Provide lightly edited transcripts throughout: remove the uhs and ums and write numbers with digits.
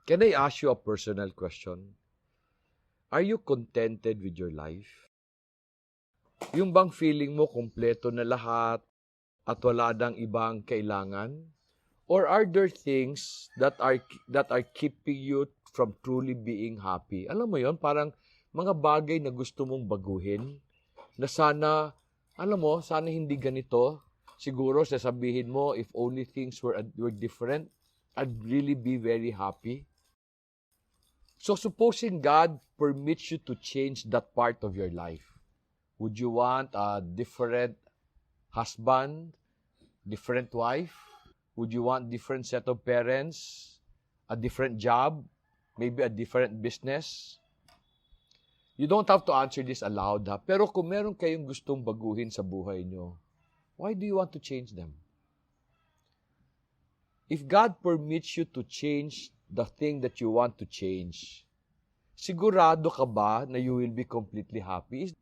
Can I ask you a personal question? Are you contented with your life? Yung bang feeling mo kompleto na lahat at wala nang ibang kailangan? Or are there things that are keeping you from truly being happy? Alam mo yon, parang mga bagay na gusto mong baguhin, na sana, alam mo, sana hindi ganito. Siguro sasabihin mo, if only things were different, I'd really be very happy. So supposing God permits you to change that part of your life, would you want a different husband, different wife? Would you want different set of parents, a different job, maybe a different business? You don't have to answer this aloud, ha? Pero kung meron kayong gustong baguhin sa buhay nyo, why do you want to change them? If God permits you to change the thing that you want to change, sigurado ka ba na you will be completely happy?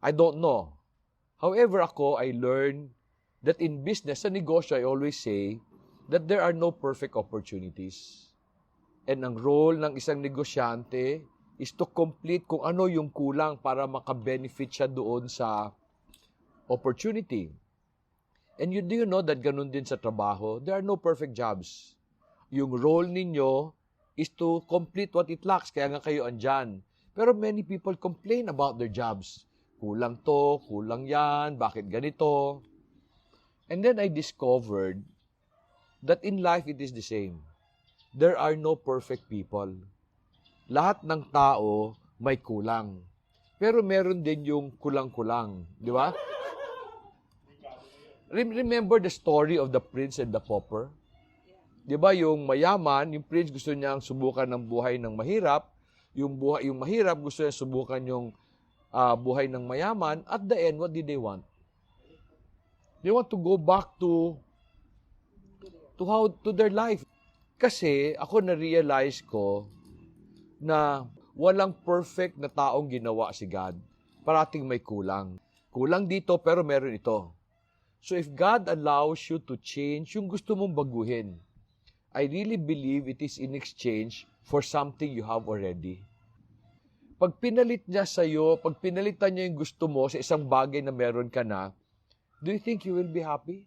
I don't know. However, I learned that in business, sa negosyo, I always say that there are no perfect opportunities. And ang role ng isang negosyante is to complete kung ano yung kulang para makabenefit siya doon sa opportunity. And do you know that ganun din sa trabaho? There are no perfect jobs. Yung role ninyo is to complete what it lacks, kaya nga kayo andyan. Pero many people complain about their jobs. Kulang to, kulang yan, bakit ganito? And then I discovered that in life it is the same. There are no perfect people. Lahat ng tao may kulang. Pero meron din yung kulang-kulang. Di ba? Remember the story of the prince and the pauper? Di ba yung mayaman, yung prince gusto niyang subukan ng buhay ng mahirap, yung mahirap gusto niya subukan yung buhay ng mayaman. At the end, what did they want? They want to go back to their life. Kasi ako na-realize ko na walang perfect na taong ginawa si God. Parating may kulang. Kulang dito pero meron ito. So if God allows you to change yung gusto mong baguhin, I really believe it is in exchange for something you have already. Pag pinalit niya sa'yo, pag pinalitan niya yung gusto mo sa isang bagay na meron ka na, do you think you will be happy?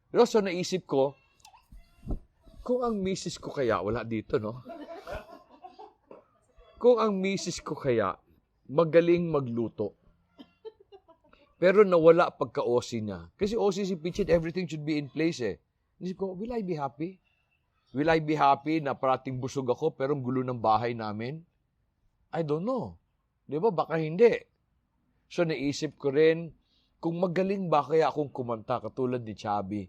Pero so naisip ko, kung ang misis ko kaya, wala dito, no? Kung ang misis ko kaya, magaling magluto, pero nawala pagka-OC niya. Kasi OC si Pichit, everything should be in place eh. Naisip ko, will I be happy? Will I be happy na parating busog ako pero ang gulo ng bahay namin? I don't know. Di ba? Baka hindi. So naisip ko rin, kung magaling ba kaya akong kumanta katulad ni Chubby,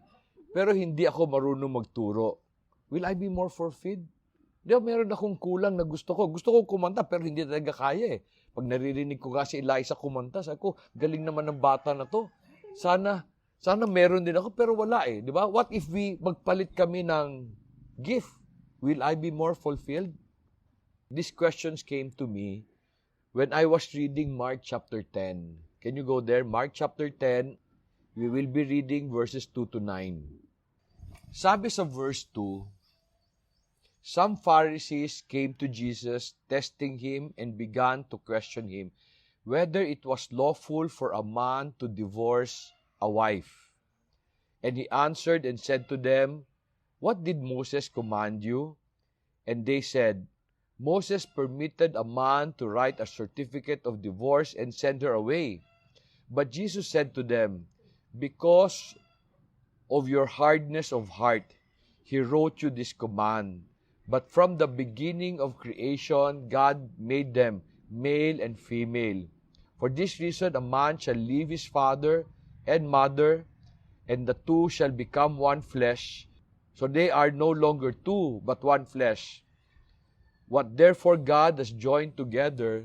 pero hindi ako marunong magturo, will I be more fulfilled? Di ba, meron akong kulang na gusto ko. Gusto ko kumanta pero hindi talaga kaya eh. Pag naririnig ko kasi Eliza kumanta, sabi ko, galing naman ng bata na to. Sana meron din ako pero wala eh. Di ba? What if magpalit kami ng gift? Will I be more fulfilled? These questions came to me when I was reading Mark chapter 10. Can you go there? Mark chapter 10, we will be reading verses 2 to 9. Sabi sa verse 2, some Pharisees came to Jesus, testing him, and began to question him whether it was lawful for a man to divorce a wife. And he answered and said to them, what did Moses command you? And they said, Moses permitted a man to write a certificate of divorce and send her away. But Jesus said to them, because of your hardness of heart, he wrote you this command. But from the beginning of creation, God made them male and female. For this reason, a man shall leave his father and mother, and the two shall become one flesh. So they are no longer two, but one flesh. What therefore God has joined together,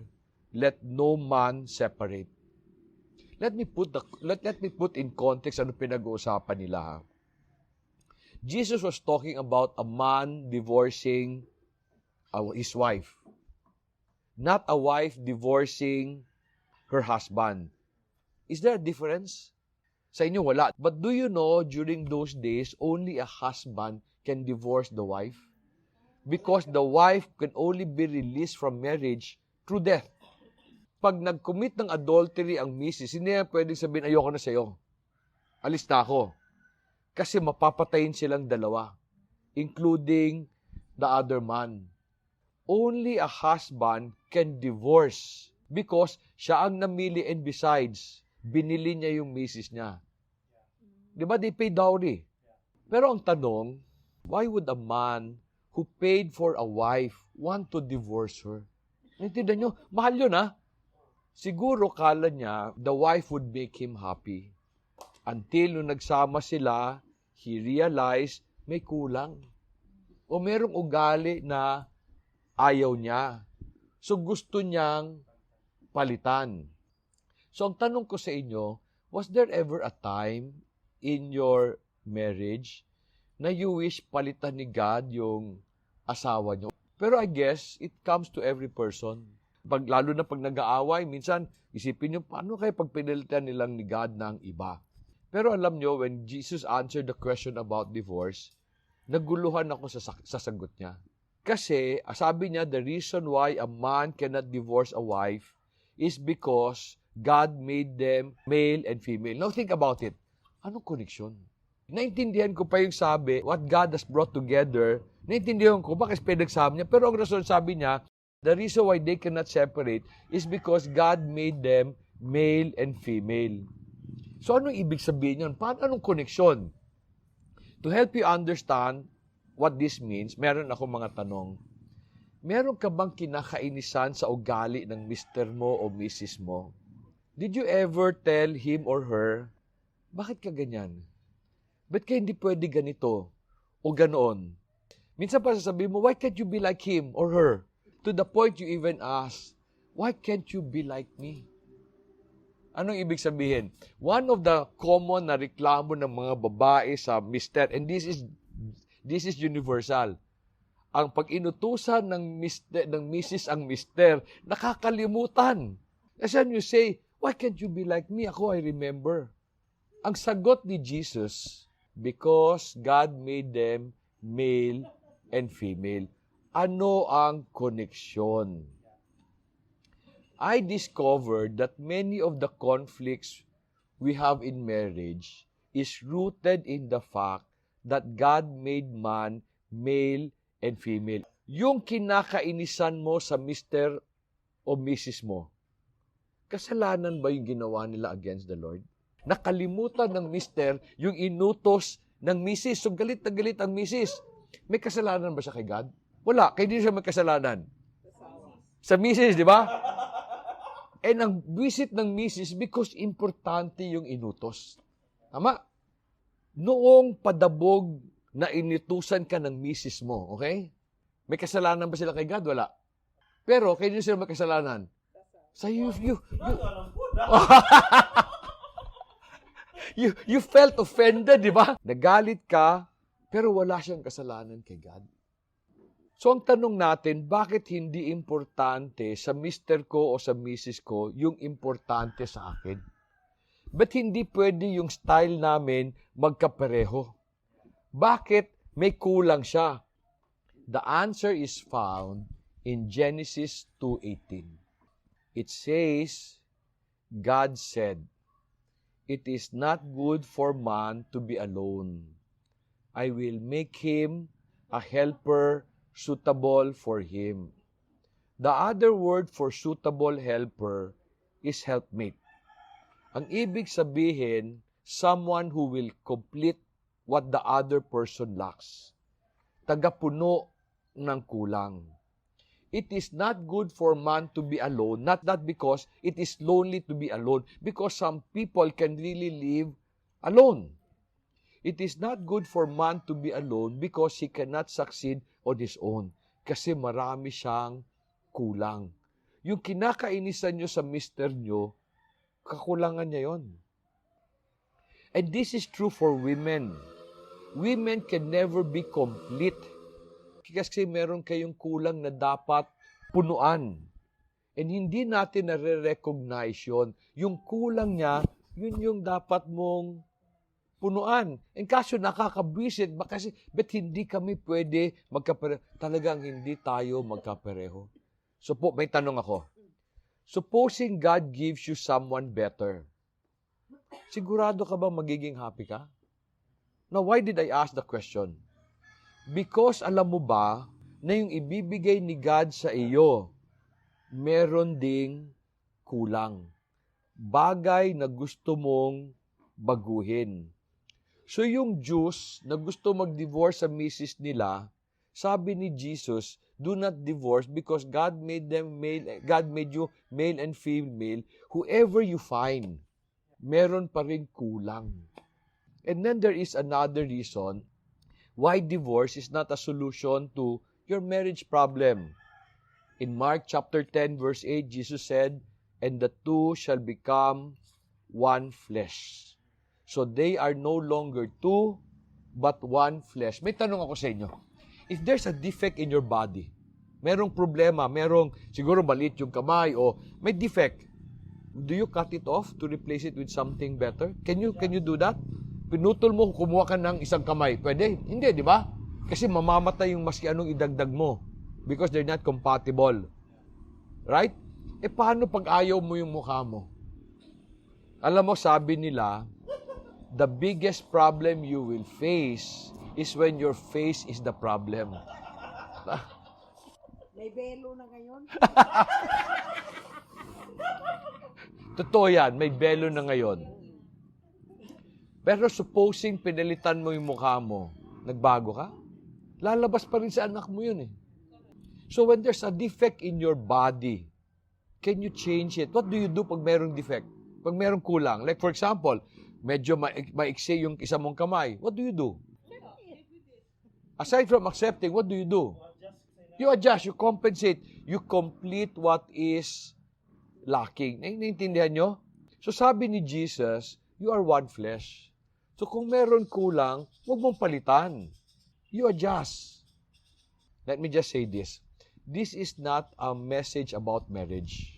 let no man separate. Let me put in context ano pinag-uusapan nila. Ha? Jesus was talking about a man divorcing his wife. Not a wife divorcing her husband. Is there a difference? Sa inyo, wala. But do you know, during those days, only a husband can divorce the wife? Because the wife can only be released from marriage through death. Pag nag-commit ng adultery ang misis, hindi na pwedeng sabihin, ayoko na sa'yo. Alis na ako. Kasi mapapatayin silang dalawa, including the other man. Only a husband can divorce because siya ang namili, and besides, binili niya yung misis niya. Di ba? They pay dowry. Pero ang tanong, why would a man who paid for a wife want to divorce her? Naintindihan nyo? Mahal yun, ha? Siguro kala niya, the wife would make him happy. Until nung nagsama sila, he realized may kulang. O merong ugali na ayaw niya. So gusto niyang palitan. So ang tanong ko sa inyo, was there ever a time in your marriage na you wish palitan ni God yung asawa niyo? Pero I guess it comes to every person. Lalo na pag nag-aaway, minsan isipin niyo, paano kaya pag pinalitan nilang ni God ng iba? Pero alam niyo, when Jesus answered the question about divorce, naguluhan ako sa sagot niya. Kasi, sabi niya, the reason why a man cannot divorce a wife is because God made them male and female. Now think about it. Anong connection? Naintindihan ko pa yung sabi, what God has brought together, naintindihan ko, bakit pinagsama niya? Pero ang rason, sabi niya, the reason why they cannot separate is because God made them male and female. So, anong ibig sabihin yun? Anong koneksyon? To help you understand what this means, meron ako mga tanong. Meron ka bang kinakainisan sa ugali ng mister mo o misis mo? Did you ever tell him or her, bakit ka ganyan? Ba't ka hindi pwede ganito o ganoon? Minsan pa sasabihin mo, why can't you be like him or her? To the point you even ask, why can't you be like me? Anong ibig sabihin? One of the common na reklamo ng mga babae sa mister, and this is universal. Ang pag-inutusan ng misis ang mister, nakakalimutan. As you say, why can't you be like me? Ako, I remember. Ang sagot ni Jesus, because God made them male and female. Ano ang koneksyon? I discovered that many of the conflicts we have in marriage is rooted in the fact that God made man male and female. Yung kinakainisan mo sa mister o misis mo, kasalanan ba yung ginawa nila against the Lord? Nakalimutan ng mister yung inutos ng misis. So galit na galit ang misis. May kasalanan ba siya kay God? Wala. Kaya hindi siya may kasalanan. Sa misis, di ba? And ang visit ng misis because importante yung inutos. Tama? Noong padabog na inutusan ka ng misis mo, okay? May kasalanan ba sila kay God? Wala. Pero, kaya hindi sila may kasalanan. Sa you felt offended, di ba? Nagalit ka, pero wala siyang kasalanan kay God. So, ang tanong natin, bakit hindi importante sa mister ko o sa misis ko yung importante sa akin? Ba't hindi pwede yung style namin magkapareho? Bakit may kulang siya? The answer is found in Genesis 2:18. It says, God said, it is not good for man to be alone. I will make him a helper suitable for him. The other word for suitable helper is helpmate. Ang ibig sabihin, someone who will complete what the other person lacks. Tagapuno ng kulang. It is not good for man to be alone, not because it is lonely to be alone, because some people can really live alone. It is not good for man to be alone because he cannot succeed on his own. Kasi marami siyang kulang. Yung kinakainisan nyo sa mister nyo, kakulangan niya yon. And this is true for women. Women can never be complete. Kasi meron kayong kulang na dapat punuan. And hindi natin nare-recognize yun. Yung kulang niya, yun yung dapat mong punuan. And kaso nakakabwisit, kasi ba't hindi kami pwede magkapareho? Talagang hindi tayo magkapareho. So po, may tanong ako. Supposing God gives you someone better, sigurado ka ba magiging happy ka? Now, why did I ask the question? Because alam mo ba na yung ibibigay ni God sa iyo, meron ding kulang. Bagay na gusto mong baguhin. So yung Jews na gusto mag-divorce sa misis nila, sabi ni Jesus, do not divorce because God made them male, God made you male and female. Whoever you find, meron pa rin kulang. And then there is another reason why divorce is not a solution to your marriage problem. In Mark chapter 10 verse 8, Jesus said, and the two shall become one flesh. So they are no longer two, but one flesh. May tanong ako sa inyo. If there's a defect in your body, merong problema, siguro maliit yung kamay, o may defect, do you cut it off to replace it with something better? Can you do that? Pinutol mo, kumuha ka ng isang kamay. Pwede? Hindi, di ba? Kasi mamamatay yung maski anong idagdag mo because they're not compatible. Right? Paano pag ayaw mo yung mukha mo? Alam mo, sabi nila, the biggest problem you will face is when your face is the problem. May belo na ngayon. Totoo yan, may belo na ngayon. Pero supposing pinalitan mo yung mukha mo, nagbago ka? Lalabas pa rin sa anak mo yun eh. So when there's a defect in your body, can you change it? What do you do pag merong defect? Pag merong kulang? Like for example, medyo maiksi yung isa mong kamay. What do you do? Aside from accepting, what do you do? You adjust, you compensate, you complete what is lacking. Naiintindihan nyo? So sabi ni Jesus, you are one flesh. So kung meron kulang, huwag mong palitan. You adjust. Let me just say this. This is not a message about marriage.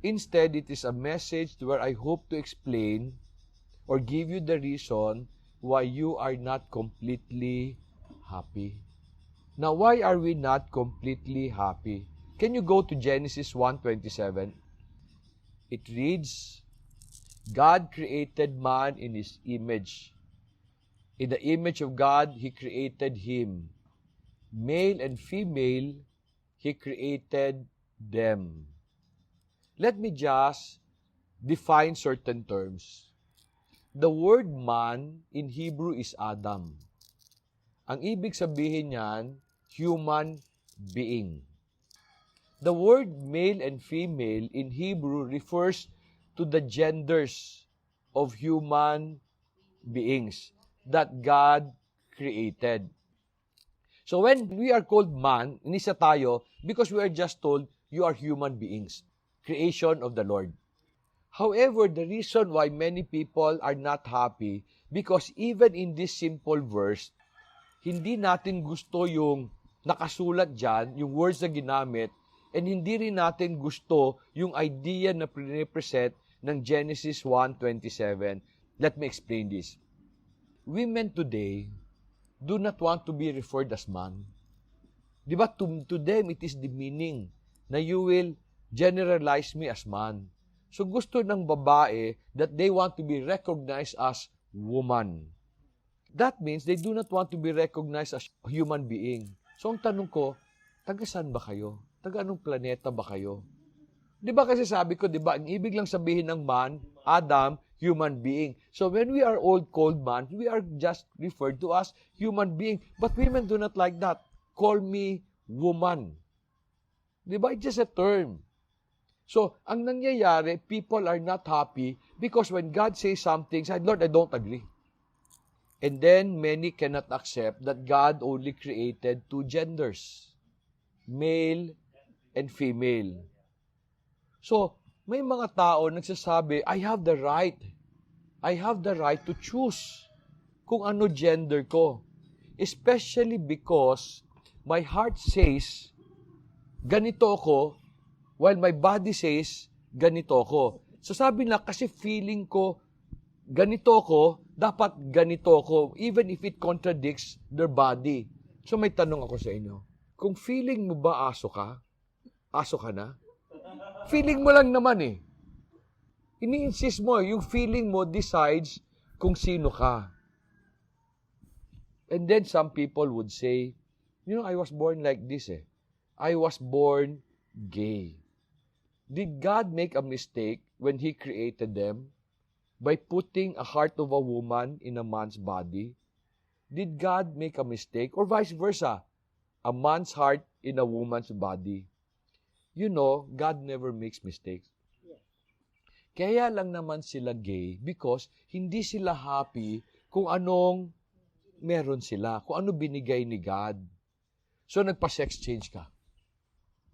Instead, it is a message where I hope to explain or give you the reason why you are not completely happy. Now, why are we not completely happy? Can you go to Genesis 1:27? It reads, God created man in His image. In the image of God, He created him. Male and female, He created them. Let me just define certain terms. The word man in Hebrew is Adam. Ang ibig sabihin niyan, human being. The word male and female in Hebrew refers to the genders of human beings that God created. So when we are called man, inisa tayo because we are just told you are human beings, creation of the Lord. However, the reason why many people are not happy, because even in this simple verse, hindi natin gusto yung nakasulat dyan, yung words na ginamit, and hindi rin natin gusto yung idea na pre-represent ng Genesis 1:27. Let me explain this. Women today do not want to be referred as man. Di ba? To them, it is the meaning na you will generalize me as man. So gusto ng babae that they want to be recognized as woman. That means they do not want to be recognized as a human being. So ang tanong ko, taga saan ba kayo? Taga anong planeta ba kayo? Di ba kasi sabi ko, di ba, ang ibig lang sabihin ng man, Adam, human being. So when we are all called man, we are just referred to as human being. But women do not like that. Call me woman. Di ba? It's just a term. So, ang nangyayari, people are not happy because when God says something, say, Lord, I don't agree. And then, many cannot accept that God only created two genders, male and female. So, may mga tao nagsasabi, I have the right to choose kung ano gender ko. Especially because my heart says, ganito ako, while my body says, ganito ako. So sabi na, kasi feeling ko, ganito ko, dapat ganito ko, even if it contradicts their body. So may tanong ako sa inyo. Kung feeling mo ba aso ka na? Feeling mo lang naman eh. Ini-insist mo, yung feeling mo decides kung sino ka. And then some people would say, I was born like this eh. I was born gay. Did God make a mistake when He created them by putting a heart of a woman in a man's body? Did God make a mistake? Or vice versa, a man's heart in a woman's body? God never makes mistakes. Kaya lang naman sila gay because hindi sila happy kung anong meron sila, kung ano binigay ni God. So nagpa-sex change ka.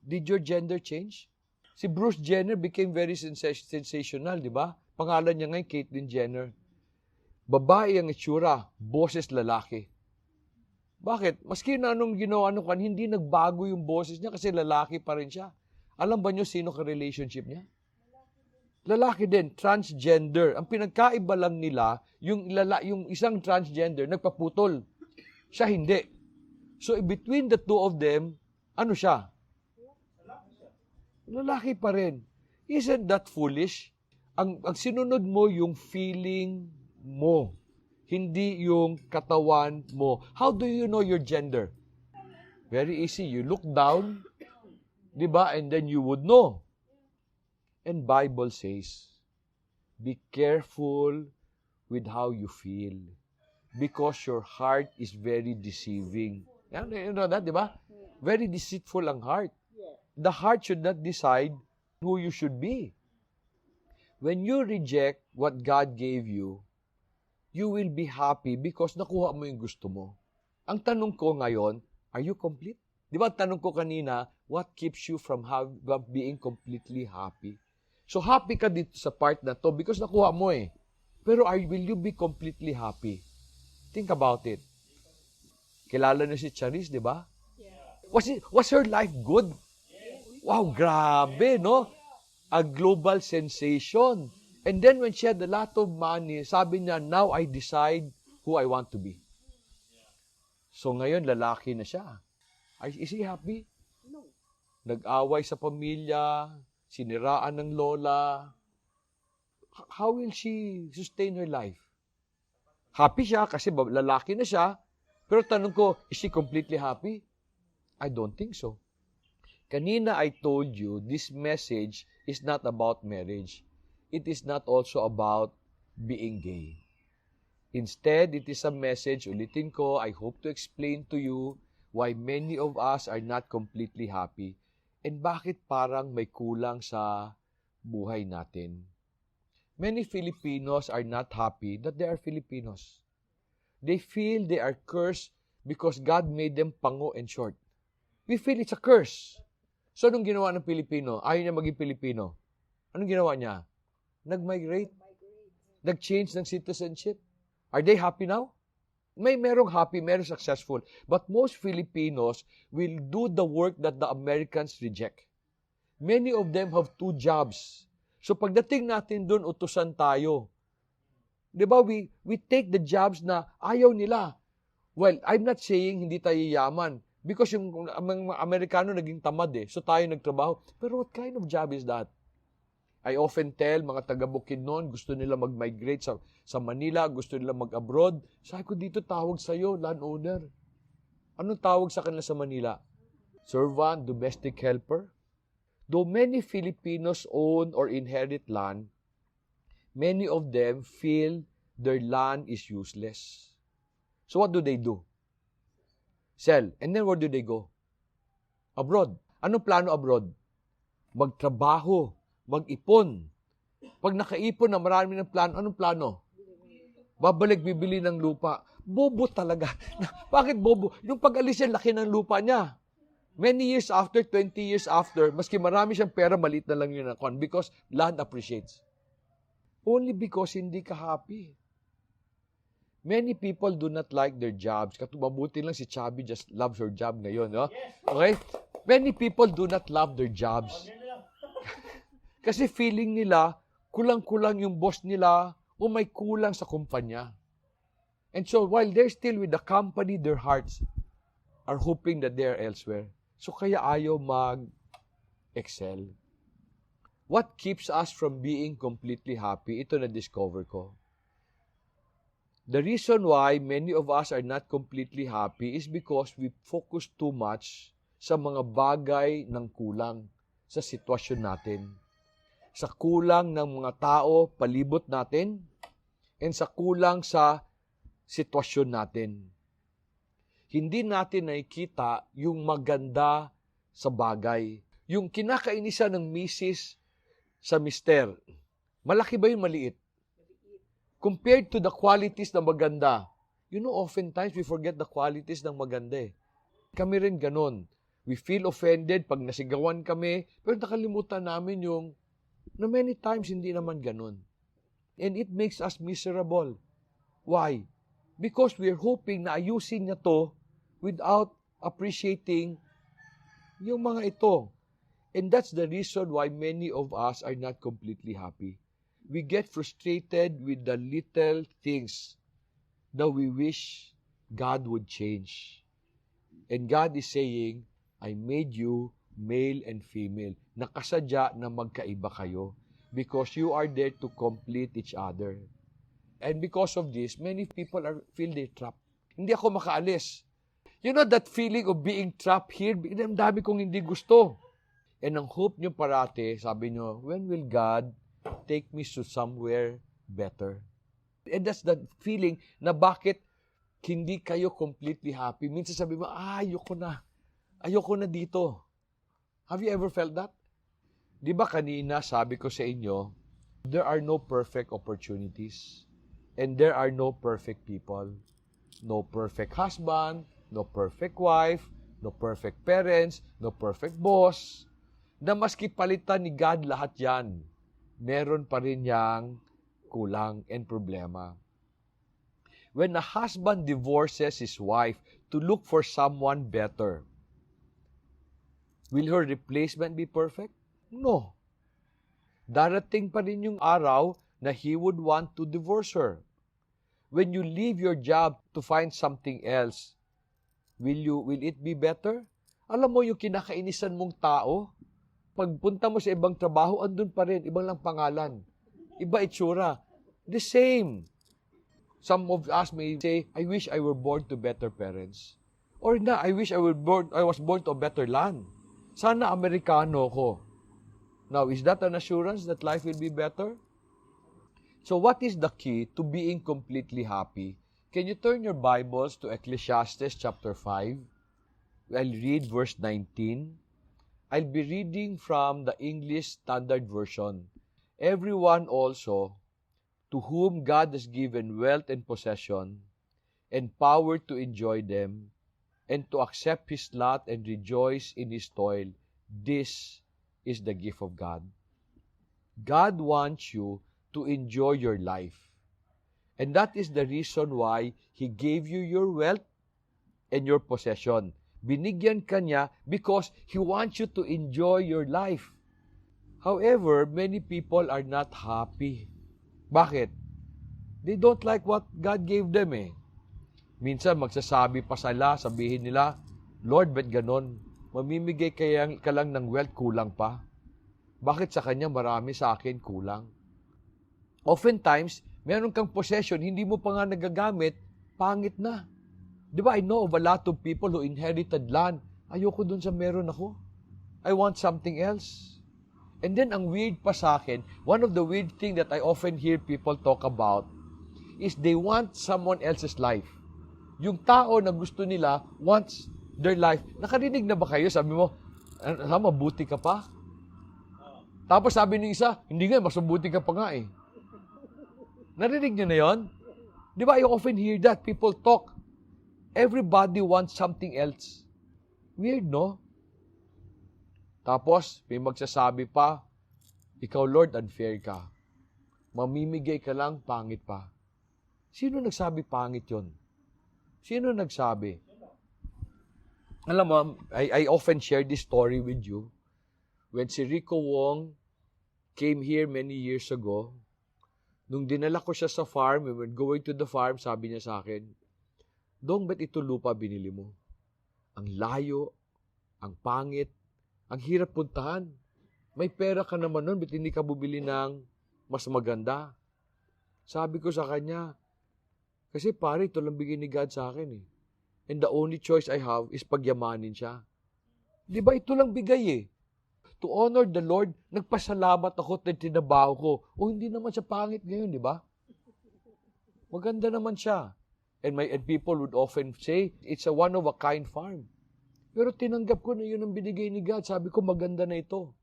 Did your gender change? Si Bruce Jenner became very sensational, di ba? Pangalan niya ngayon, Caitlyn Jenner. Babae ang itsura, boses lalaki. Bakit? Maski na anong ginawa hindi nagbago yung boses niya kasi lalaki pa rin siya. Alam ba niyo sino ka-relationship niya? Lalaki din, transgender. Ang pinagkaiba lang nila, yung isang transgender, nagpaputol. Siya hindi. So, between the two of them, ano siya? Lalaki pa rin. Isn't that foolish? Ang sinunod mo yung feeling mo, hindi yung katawan mo. How do you know your gender? Very easy. You look down, di ba? And then you would know. And Bible says, be careful with how you feel because your heart is very deceiving. You know that, di ba? Very deceitful ang heart. The heart should not decide who you should be. When you reject what God gave you, you will be happy because nakuha mo yung gusto mo. Ang tanong ko ngayon, are you complete? Di ba tanong ko kanina, what keeps you from being completely happy? So happy ka dito sa part na to because nakuha mo eh. Pero will you be completely happy? Think about it. Kilala niyo si Charis, di ba? Was her life good? Wow, grabe, no? A global sensation. And then when she had a lot of money, sabi niya, now I decide who I want to be. So ngayon, lalaki na siya. Is he happy? No. Nag-away sa pamilya, siniraan ng lola. How will she sustain her life? Happy siya kasi lalaki na siya. Pero tanong ko, is she completely happy? I don't think so. Kanina I told you, this message is not about marriage. It is not also about being gay. Instead, it is a message, ulitin ko, I hope to explain to you why many of us are not completely happy and bakit parang may kulang sa buhay natin. Many Filipinos are not happy that they are Filipinos. They feel they are cursed because God made them pango and short. We feel it's a curse. So, anong ginawa ng Pilipino? Ayaw niya maging Pilipino. Anong ginawa niya? Nag-migrate. Nag-change ng citizenship. Are they happy now? Merong happy, merong successful. But most Filipinos will do the work that the Americans reject. Many of them have 2 jobs. So, pagdating natin doon, utusan tayo. Di ba? We take the jobs na ayaw nila. Well, I'm not saying hindi tayo yaman. Because yung mga Amerikano naging tamad eh. So tayo nagtrabaho. Pero what kind of job is that? I often tell mga taga-Bukidnon, gusto nila mag-migrate sa Manila, gusto nila mag-abroad. Sabi ko dito tawag sa'yo, landowner. Anong tawag sa kanila sa Manila? Servant, domestic helper. Though many Filipinos own or inherit land, many of them feel their land is useless. So what do? Sell. And then where do they go? Abroad. Anong plano abroad? Magtrabaho. Mag-ipon. Pag nakaipon na marami ng plano, anong plano? Babalik, bibili ng lupa. Bobo talaga. Bakit bobo? Yung pag-alis yan, laki ng lupa niya. Many years after, 20 years after, maski marami siyang pera, maliit na lang yun ang because land appreciates. Only because hindi ka happy. Many people do not like their jobs. Mabuti lang si Chubby just loves her job ngayon. No? Okay? Many people do not love their jobs. Kasi feeling nila, kulang-kulang yung boss nila o may kulang sa kumpanya. And so while they're still with the company, their hearts are hoping that they're elsewhere. So kaya ayaw mag-excel. What keeps us from being completely happy? Ito na-discover ko. The reason why many of us are not completely happy is because we focus too much sa mga bagay ng kulang sa sitwasyon natin. Sa kulang ng mga tao palibot natin, and sa kulang sa sitwasyon natin. Hindi natin nakikita yung maganda sa bagay. Yung kinakainisan ng misis sa mister, malaki ba yung maliit? Compared to the qualities na maganda. You know, oftentimes we forget the qualities ng maganda eh. Kami rin ganun. We feel offended pag nasigawan kami, pero nakalimutan namin yung na many times hindi naman ganun. And it makes us miserable. Why? Because we're hoping na ayusin niya to without appreciating yung mga ito. And that's the reason why many of us are not completely happy. We get frustrated with the little things that we wish God would change. And God is saying, I made you male and female. Nakasadya na magkaiba kayo because you are there to complete each other. And because of this, many people feel they're trapped. Hindi ako makaalis. You know that feeling of being trapped here? Ang dami kong hindi gusto. And ang hope nyo parate, sabi nyo, when will God take me to somewhere better? And that's the feeling na bakit hindi kayo completely happy. Minsan sabi mo, ayoko na dito. Have you ever felt that? Di ba kanina sabi ko sa inyo, there are no perfect opportunities. And there are no perfect people. No perfect husband, no perfect wife, no perfect parents, no perfect boss. Na maski palitan ni God lahat yan, meron pa rin yang kulang and problema. When a husband divorces his wife to look for someone better, will her replacement be perfect? No. Darating pa rin yung araw na he would want to divorce her. When you leave your job to find something else, will it be better? Alam mo yung kinakainisan mong tao, pagpunta mo sa ibang trabaho, andun pa rin, ibang lang pangalan. Iba itsura. The same. Some of us may say, I wish I were born to better parents. Or na, I wish I was born to a better land. Sana Amerikano ko. Now, is that an assurance that life will be better? So what is the key to being completely happy? Can you turn your Bibles to Ecclesiastes chapter 5? I'll read verse 19. I'll be reading from the English Standard Version. Everyone also, to whom God has given wealth and possession, and power to enjoy them, and to accept his lot and rejoice in his toil, this is the gift of God. God wants you to enjoy your life. And that is the reason why He gave you your wealth and your possession. Binigyan ka niya because He wants you to enjoy your life. However, many people are not happy. Bakit? They don't like what God gave them eh. Minsan magsasabi pa sila, sabihin nila, Lord, ba't ganon? Mamimigay ka lang ng wealth, kulang pa. Bakit sa Kanya marami, sa akin kulang? Oftentimes, meron kang possession, hindi mo pa nga nagagamit, pangit na. Di ba, I know of a lot of people who inherited land. Ayoko dun sa meron ako. I want something else. And then, ang weird pa sa akin, one of the weird thing that I often hear people talk about is they want someone else's life. Yung tao na gusto nila wants their life. Nakarinig na ba kayo? Sabi mo, mabuti ka pa? Tapos sabi ng isa, hindi nga, mas mabuti ka pa nga eh. Narinig niyo na yun? Di ba, I often hear that. People talk. Everybody wants something else. Weird, no? Tapos, may magsasabi pa, ikaw, Lord, unfair ka. Mamimigay ka lang, pangit pa. Sino nagsabi pangit yon? Sino nagsabi? Alam mo, I often share this story with you. When si Rico Wong came here many years ago, Nung dinala ko siya sa farm, we were going to the farm, sabi niya sa akin, Dong, ba't ito lupa binili mo? Ang layo, ang pangit, ang hirap puntahan. May pera ka naman nun, ba't hindi ka bubili ng mas maganda? Sabi ko sa kanya, kasi pare, ito lang bigay ni God sa akin eh. And the only choice I have is pagyamanin siya. Di ba ito lang bigay eh? To honor the Lord, nagpasalamat ako at tinabaho ko. O hindi naman siya pangit ngayon, di ba? Maganda naman siya. And people would often say, it's a one-of-a-kind farm. Pero tinanggap ko na yun ang binigay ni God. Sabi ko, maganda na ito.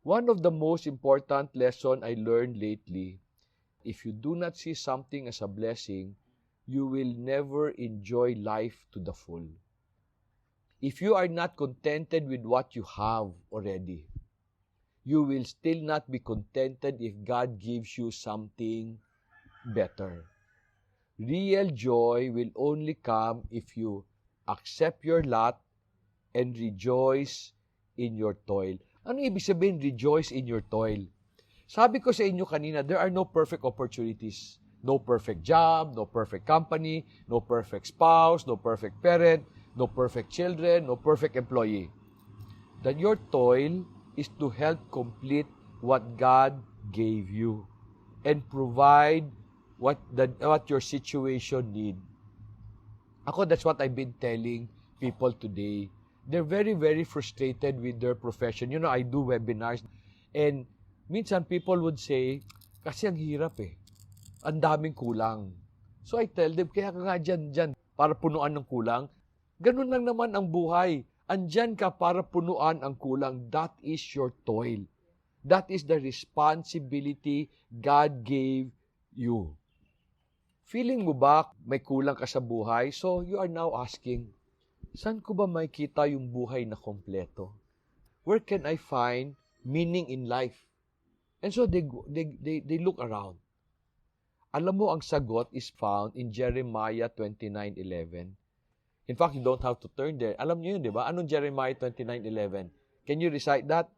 One of the most important lesson I learned lately, if you do not see something as a blessing, you will never enjoy life to the full. If you are not contented with what you have already, you will still not be contented if God gives you something better. Real joy will only come if you accept your lot and rejoice in your toil. Ano ibig sabihin, rejoice in your toil? Sabi ko sa inyo kanina, there are no perfect opportunities. No perfect job, no perfect company, no perfect spouse, no perfect parent, no perfect children, no perfect employee. That your toil is to help complete what God gave you and provide what your situation need. Ako, that's what I've been telling people today. They're very, very frustrated with their profession. You know, I do webinars and minsan people would say, kasi ang hirap eh. Ang daming kulang. So I tell them, kaya ka nga dyan, para punuan ng kulang. Ganun lang naman ang buhay. Andyan ka para punuan ang kulang. That is your toil. That is the responsibility God gave you. Feeling mo ba may kulang ka sa buhay? So you are now asking, saan ko ba makita yung buhay na kompleto? Where can I find meaning in life? And so they look around. Alam mo, ang sagot is found in Jeremiah 29:11. In fact, you don't have to turn there. Alam niyo yun, di ba? Anong Jeremiah 29:11? Can you recite that?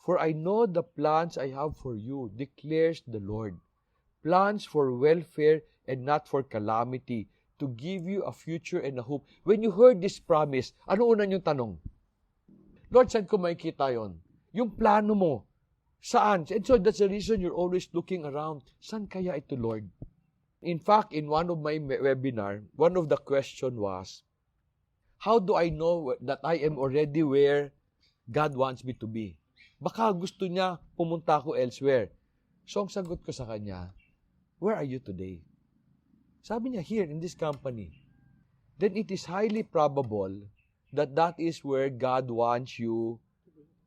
For I know the plans I have for you, declares the Lord. Plans for welfare and not for calamity, to give you a future and a hope. When you heard this promise, ano una niyong tanong? Lord, saan ko makikita yon? Yung plano mo, saan? And so that's the reason you're always looking around. Saan kaya ito, Lord? In fact, in one of my webinar, one of the question was, how do I know that I am already where God wants me to be? Baka gusto niya pumunta ako elsewhere. So ang sagot ko sa kanya, where are you today? Sabi niya, here in this company. Then it is highly probable that that is where God wants you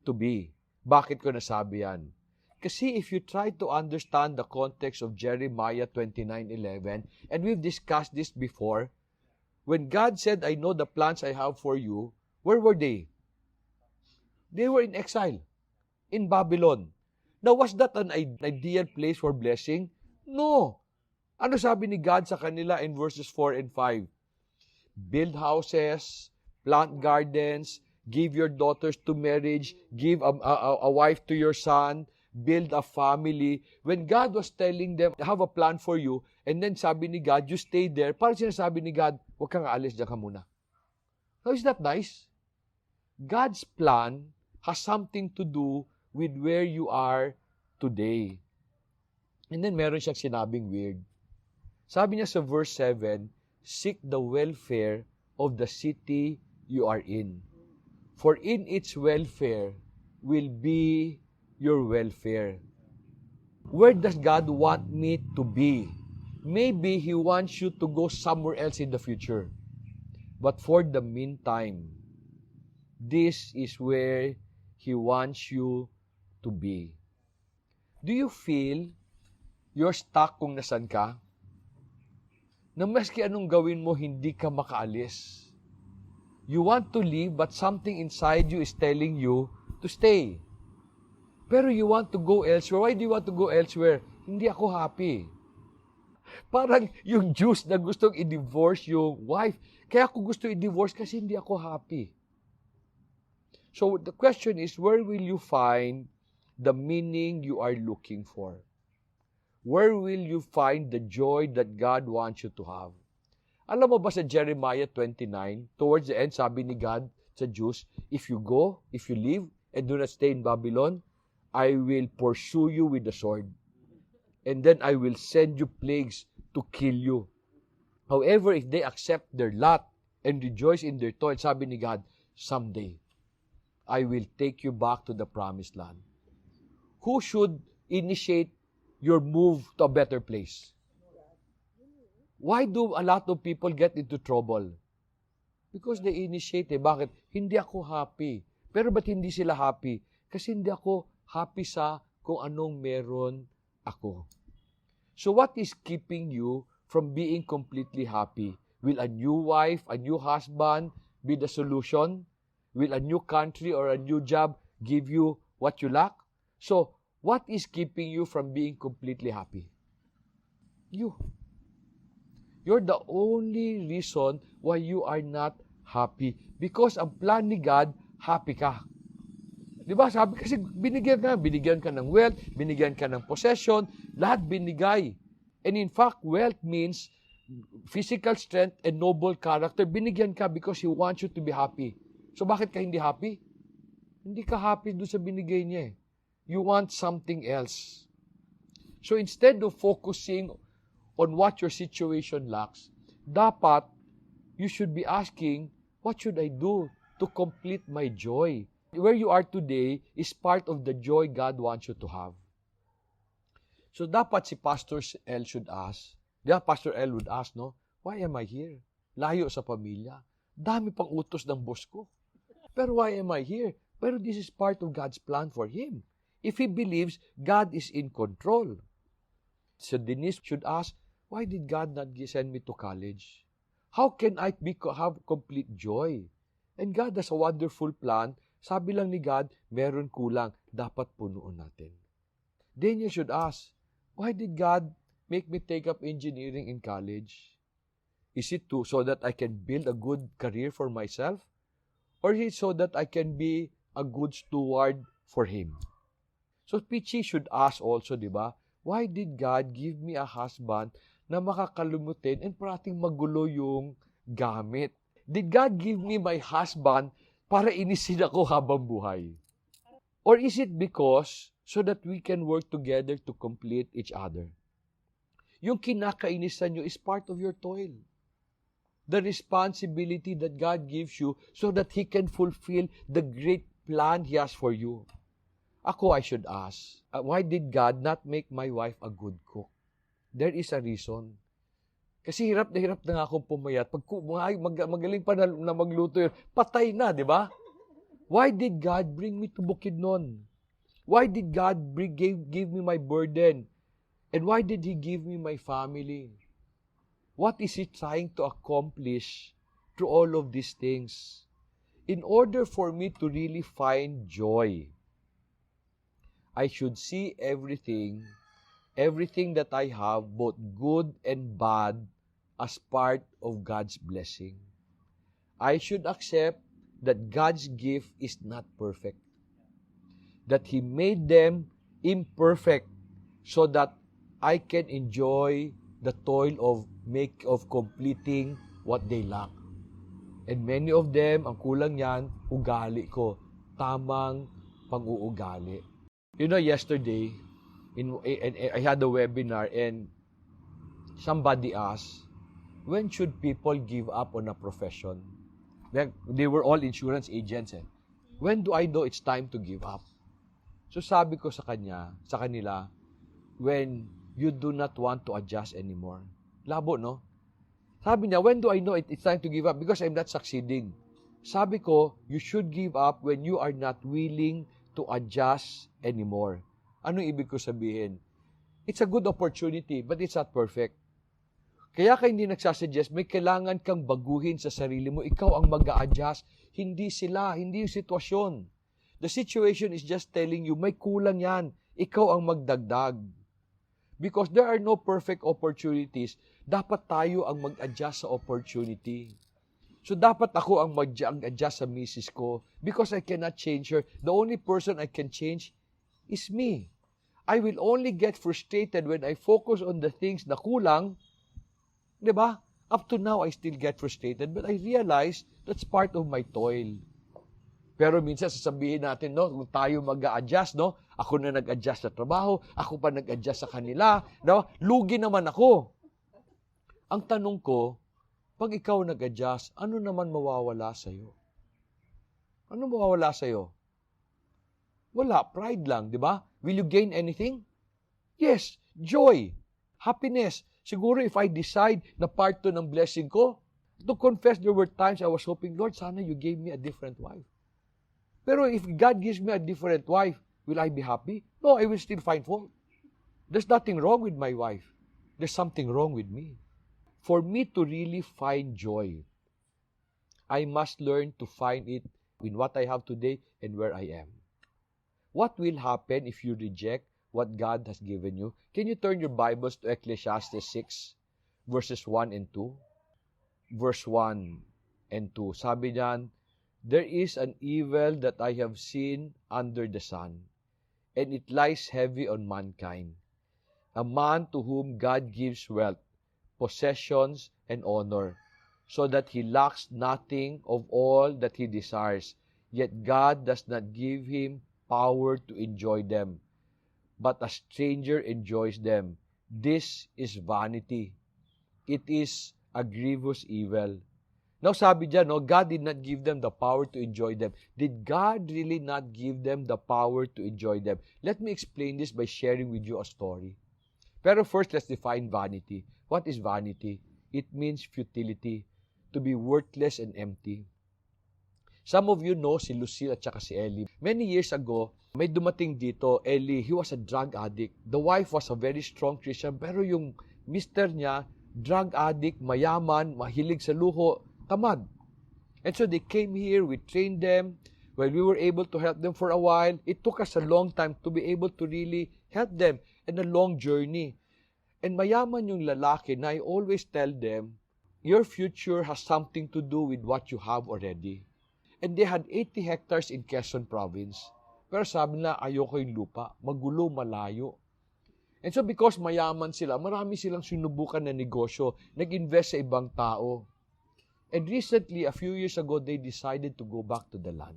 to be. Bakit ko nasabi yan? Kasi if you try to understand the context of Jeremiah 29:11, and we've discussed this before, when God said, I know the plans I have for you, where were they? They were in exile, in Babylon. Now, was that an ideal place for blessing? No. Ano sabi ni God sa kanila in verses 4 and 5? Build houses, plant gardens, give your daughters to marriage, give a wife to your son, build a family. When God was telling them, I have a plan for you, and then sabi ni God, you stay there, parang sinasabi ni God, huwag kang aalis, diyan ka muna. Now, is that nice? God's plan has something to do with where you are today. And then meron siyang sinabing weird. Sabi niya sa verse 7, seek the welfare of the city you are in. For in its welfare will be your welfare. Where does God want me to be? Maybe He wants you to go somewhere else in the future. But for the meantime, this is where He wants you to be. Do you feel you're stuck kung nasan ka? Na maski anong gawin mo, hindi ka makaalis. You want to leave, but something inside you is telling you to stay. Pero you want to go elsewhere. Why do you want to go elsewhere? Hindi ako happy. Parang yung Jews na gustong i-divorce yung wife. Kaya ako gusto i-divorce kasi hindi ako happy. So the question is, where will you find the meaning you are looking for? where will you find the joy that God wants you to have? Alam mo ba sa Jeremiah 29, towards the end, sabi ni God sa Jews, if you go, if you leave, and do not stay in Babylon, I will pursue you with the sword. And then I will send you plagues to kill you. However, if they accept their lot and rejoice in their toil, sabi ni God, someday, I will take you back to the promised land. Who should initiate your move to a better place? Why do a lot of people get into trouble? Because they initiate. Bakit? Hindi ako happy. Pero ba't hindi sila happy? Kasi hindi ako happy sa kung anong meron ako. So what is keeping you from being completely happy? Will a new wife, a new husband be the solution? Will a new country or a new job give you what you lack? So, what is keeping you from being completely happy? You. You're the only reason why you are not happy. Because ang plan ni God, happy ka. Di ba? Sabi kasi binigyan ka ng wealth, binigyan ka ng possession, lahat binigay. And in fact, wealth means physical strength and noble character. Binigyan ka because He wants you to be happy. So bakit ka hindi happy? Hindi ka happy doon sa binigay niya eh. You want something else. So instead of focusing on what your situation lacks, dapat you should be asking, what should I do to complete my joy? Where you are today is part of the joy God wants you to have. So dapat si Pastor L should ask, Pastor L would ask, no, why am I here? Layo sa pamilya. Dami pang utos ng boss ko. Pero why am I here? Pero this is part of God's plan for him. If he believes God is in control. So Denise should ask, why did God not send me to college? How can I have complete joy? And God has a wonderful plan. Sabi lang ni God, meron kulang, dapat punuan natin. Then you should ask, why did God make me take up engineering in college? Is it so that I can build a good career for myself? Or is it so that I can be a good steward for Him? So Pichi should ask also, di ba? Why did God give me a husband na makakalumutin and parating magulo yung gamit? Did God give me my husband para inisin ako habang buhay? Or is it because so that we can work together to complete each other? Yung kinakainisan nyo is part of your toil. The responsibility that God gives you so that He can fulfill the great plan He has for you. Ako, I should ask, why did God not make my wife a good cook? There is a reason. Kasi hirap na nga akong pumayat. Pag magaling pa na magluto yun, patay na, di ba? Why did God bring me to Bukidnon? Why did God give me my burden? And why did He give me my family? What is He trying to accomplish through all of these things? In order for me to really find joy, I should see everything that I have, both good and bad, as part of God's blessing. I should accept that God's gift is not perfect. That He made them imperfect so that I can enjoy the toil of completing what they lack. And many of them, ang kulang yan, ugali ko. Tamang pang-uugali. You know, yesterday, I had a webinar and somebody asked, when should people give up on a profession? They were all insurance agents. When do I know it's time to give up? So sabi ko sa kanila, when you do not want to adjust anymore. Labo, no? Sabi niya, when do I know it's time to give up? Because I'm not succeeding. Sabi ko, you should give up when you are not willing to adjust anymore. Ano ibig ko sabihin? It's a good opportunity, but it's not perfect. Kaya ka hindi nagsasuggest, may kailangan kang baguhin sa sarili mo. Ikaw ang mag-a-adjust. Hindi sila, hindi yung sitwasyon. The situation is just telling you, may kulang yan. Ikaw ang magdagdag. Because there are no perfect opportunities, dapat tayo ang mag-adjust sa opportunity. So dapat ako ang mag-adjust sa misis ko because I cannot change her. The only person I can change is me. I will only get frustrated when I focus on the things na kulang. Di ba? Up to now, I still get frustrated, but I realize that's part of my toil. Pero minsan sasabihin natin, no, kung tayo mag-a-adjust, no, ako na nag-adjust sa trabaho, ako pa nag-adjust sa kanila, no, lugi naman ako. Ang tanong ko, pag ikaw nag-adjust, ano naman mawawala sa'yo? Ano mawawala sa'yo? Wala, pride lang, di ba? Will you gain anything? Yes, joy, happiness. Siguro if I decide na part to ng blessing ko, to confess there were times I was hoping, Lord, sana you gave me a different wife. Pero if God gives me a different wife, will I be happy? No, I will still find fault. There's nothing wrong with my wife. There's something wrong with me. For me to really find joy, I must learn to find it in what I have today and where I am. What will happen if you reject what God has given you? Can you turn your Bibles to Ecclesiastes 6, verses 1 and 2? Verse 1 and 2. Sabi niyan, there is an evil that I have seen under the sun, and it lies heavy on mankind. A man to whom God gives wealth, possessions, and honor, so that he lacks nothing of all that he desires. Yet God does not give him power to enjoy them, but a stranger enjoys them. This is vanity. It is a grievous evil. Now sabi dyan, no, God did not give them the power to enjoy them. Did God really not give them the power to enjoy them? Let me explain this by sharing with you a story. Pero first, let's define vanity. What is vanity? It means futility, to be worthless and empty. Some of you know si Lucille at saka si Ellie. Many years ago, may dumating dito, Ellie, he was a drug addict. The wife was a very strong Christian, pero yung mister niya, drug addict, mayaman, mahilig sa luho, tamad. And so they came here, we trained them. Well, we were able to help them for a while. It took us a long time to be able to really help them and a long journey. And mayaman yung lalaki na I always tell them, your future has something to do with what you have already. And they had 80 hectares in Quezon Province. Pero sabi na, ayoko yung lupa. Magulo, malayo. And so because mayaman sila, marami silang sinubukan na negosyo. Nag-invest sa ibang tao. And recently, a few years ago, they decided to go back to the land.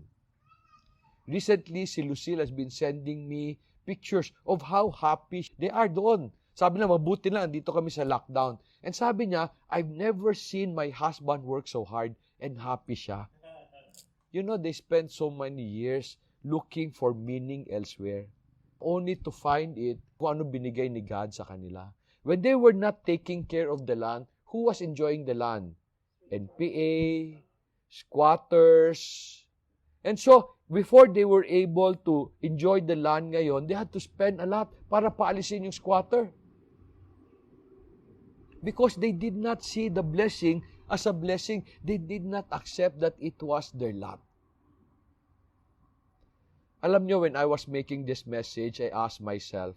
Recently, si Lucille has been sending me pictures of how happy they are doon. Sabi na, mabuti na, dito kami sa lockdown. And sabi niya, I've never seen my husband work so hard and happy siya. You know, they spent so many years looking for meaning elsewhere, only to find it kung ano binigay ni God sa kanila. When they were not taking care of the land, who was enjoying the land? NPA, squatters. And so, before they were able to enjoy the land ngayon, they had to spend a lot para paalisin yung squatter. Because they did not see the blessing as a blessing, they did not accept that it was their lot. Alam nyo, when I was making this message, I asked myself,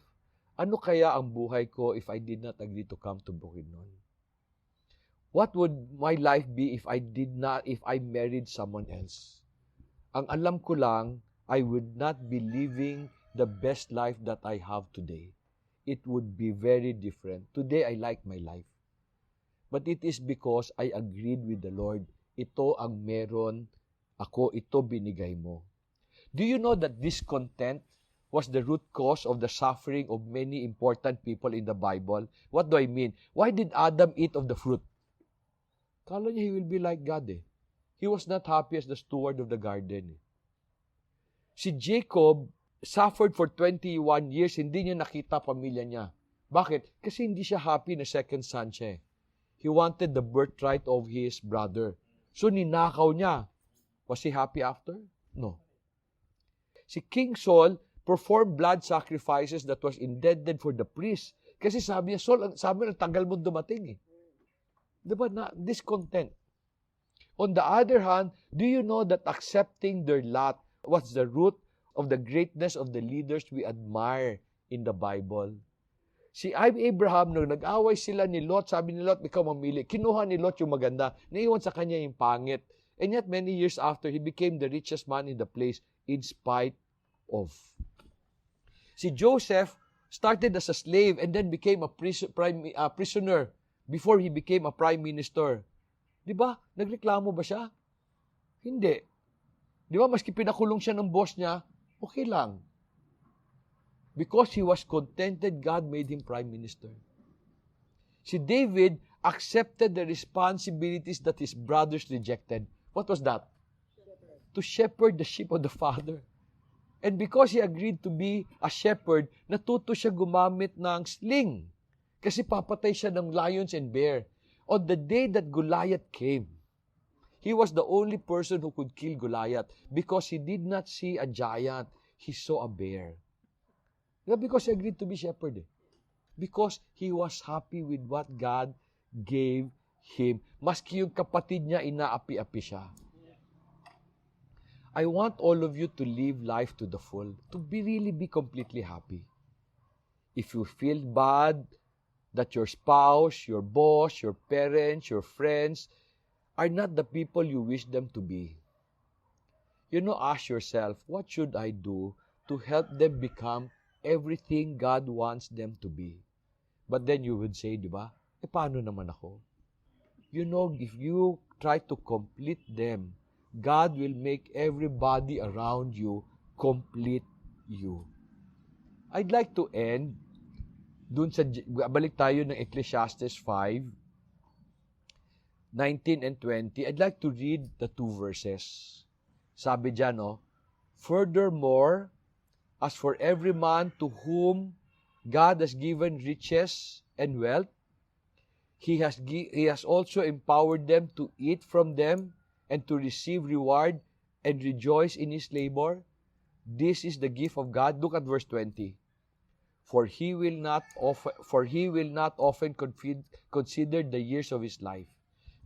ano kaya ang buhay ko if I did not agree to come to Bukidnon? What would my life be if I married someone else? Ang alam ko lang, I would not be living the best life that I have today. It would be very different. Today, I like my life. But it is because I agreed with the Lord. Ito ang meron ako, ito binigay mo. Do you know that discontent was the root cause of the suffering of many important people in the Bible? What do I mean? Why did Adam eat of the fruit? Kala niya he will be like God eh. He was not happy as the steward of the garden. Si Jacob suffered for 21 years, hindi niya nakita pamilya niya. Bakit? Kasi hindi siya happy na second son siya eh. He wanted the birthright of his brother. So ninakaw niya. Was he happy after? No. Si King Saul performed blood sacrifices that was intended for the priest. Kasi sabi niya, Saul, sabi niya, tagal mo dumating eh. Diba na discontent? On the other hand, do you know that accepting their lot was the root of the greatness of the leaders we admire in the Bible? Si Abraham, nung nag-away sila ni Lot, sabi ni Lot, ikaw mamili. Kinuha ni Lot yung maganda. Naiwan sa kanya yung pangit. And yet, many years after, he became the richest man in the place in spite of. Si Joseph started as a slave and then became a prisoner before he became a prime minister. Di ba? Nagreklamo ba siya? Hindi. Di ba? Maski pinakulong siya ng boss niya, okay lang. Because he was contented, God made him prime minister. Si David accepted the responsibilities that his brothers rejected. What was that? To shepherd the sheep of the Father. And because he agreed to be a shepherd, natuto siya gumamit ng sling. Kasi papatay siya ng lions and bear. On the day that Goliath came, he was the only person who could kill Goliath because he did not see a giant, he saw a bear. Not because he agreed to be shepherd. Because he was happy with what God gave him. Maski yung kapatid niya, inaapi-api siya. I want all of you to live life to the full, to really be completely happy. If you feel bad that your spouse, your boss, your parents, your friends are not the people you wish them to be, ask yourself, what should I do to help them become everything God wants them to be? But then you would say, di ba, paano naman ako? If you try to complete them, God will make everybody around you complete you. I'd like to end balik tayo ng Ecclesiastes 5, 19 and 20. I'd like to read the 2 verses. Sabi dyan, furthermore, as for every man to whom God has given riches and wealth, He has also empowered them to eat from them and to receive reward and rejoice in his labor. This is the gift of God. Look at verse 20. For he will not often consider the years of his life,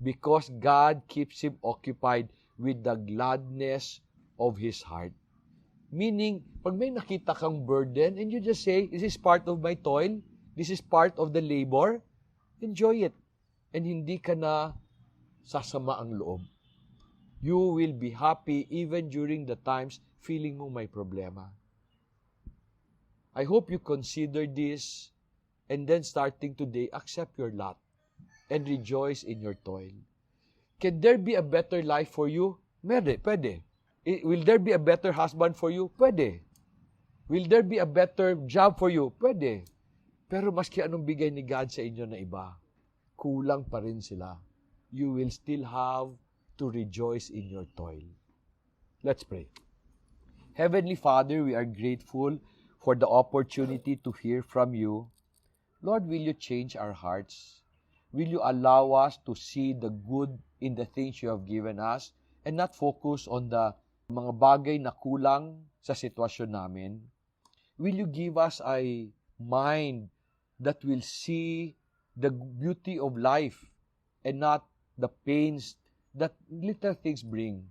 because God keeps him occupied with the gladness of his heart. Meaning, pag may nakita kang burden and you just say, this is part of my toil, this is part of the labor, enjoy it. And hindi ka na sasama ang loob. You will be happy even during the times feeling mo may problema. I hope you consider this and then starting today, accept your lot and rejoice in your toil. Can there be a better life for you? Pwede. Will there be a better husband for you? Pwede. Will there be a better job for you? Pwede. Pero maski anong bigay ni God sa inyo na iba, kulang pa rin sila. You will still have to rejoice in your toil. Let's pray. Heavenly Father, we are grateful for the opportunity to hear from you. Lord, will you change our hearts? Will you allow us to see the good in the things you have given us and not focus on the mga bagay na kulang sa sitwasyon namin? Will you give us a mind that will see the beauty of life and not the pains that little things bring?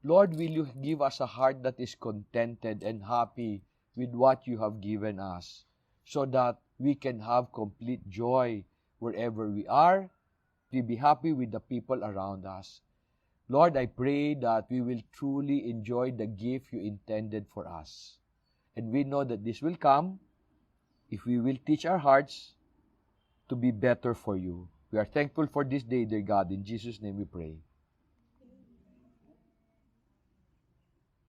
Lord, will you give us a heart that is contented and happy with what you have given us so that we can have complete joy wherever we are, to be happy with the people around us. Lord, I pray that we will truly enjoy the gift you intended for us. And we know that this will come if we will teach our hearts to be better for you. We are thankful for this day, dear God. In Jesus' name we pray.